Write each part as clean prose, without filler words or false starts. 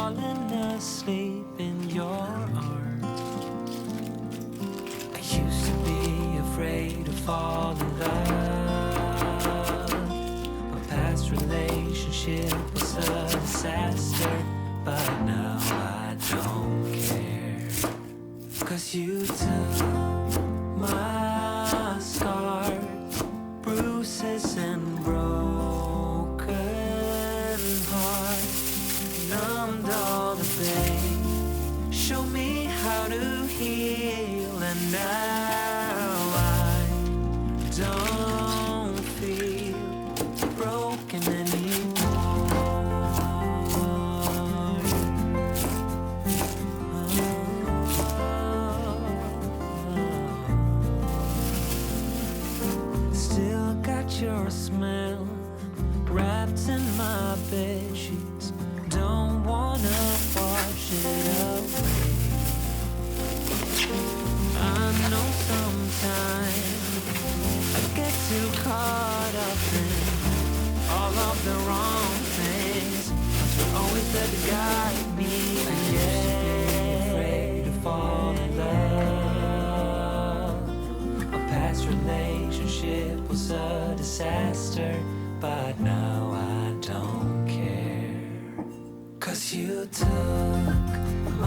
falling asleep in your arms. I used to be afraid to fall in love. My past relationship was a disaster, but now I don't care. 'Cause you took my scars, bruises and broken heart, numbed all the pain, show me how to heal, and now I don't feel broken anymore. Still got your smell wrapped in my bed sheets, don't wanna wash it away. I know sometimes I get too caught up in all of the wrong things, but you're always there to guide me. I used to be afraid to fall in love. A past relationship was a disaster, but now I don't care. 'Cause you took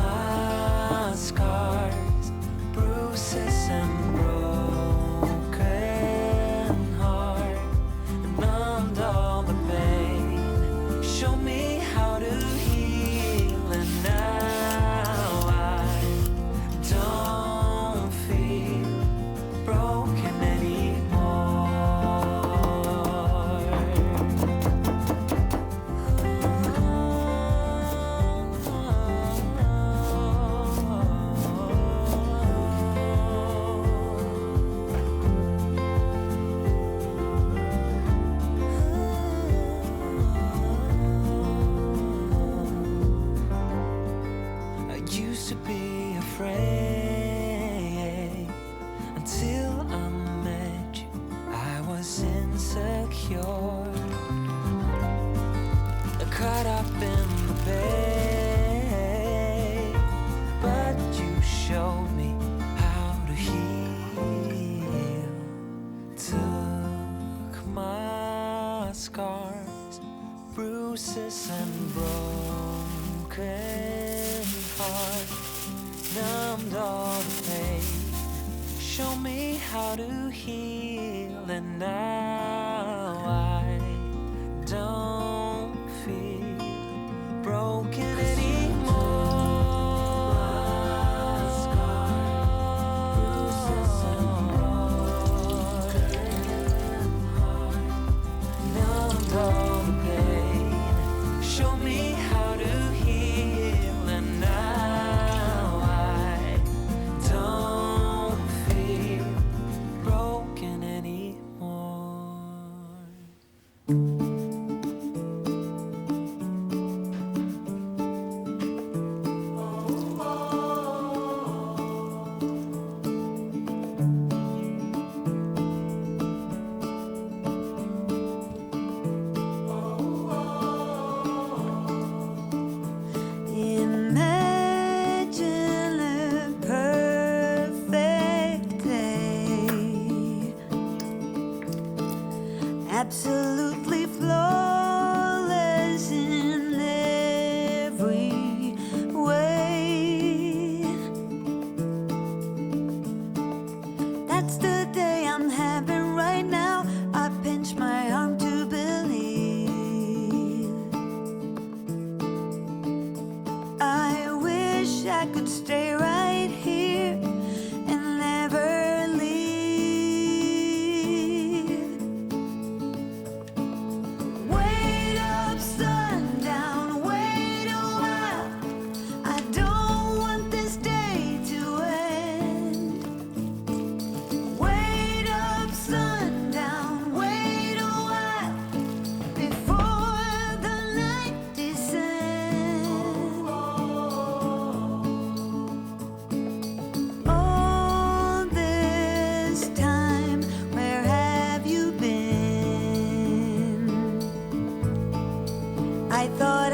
my scars, bruises and broken heart, and numbed all the pain, show me how to heal, and now I don't feel broken anymore. I used to be afraid until I met you. I was insecure, caught up in the bed, but you showed me how to heal. Took my scars, bruises and broken heart, numbed all the pain, show me how to heal, and now I don't feel broken anymore. Numbed all the pain, show me how to heal, and now I don't feel broken anymore. Imagine a perfect day, absolutely flawless in every way. That's the day I'm having right now. I pinch my arm to believe. I wish I could stay right here and never leave. Wait up, sundown, wait a while. I don't want this day to end. Wait up, sundown, wait a while before the night descends. All this time, where have you been? I thought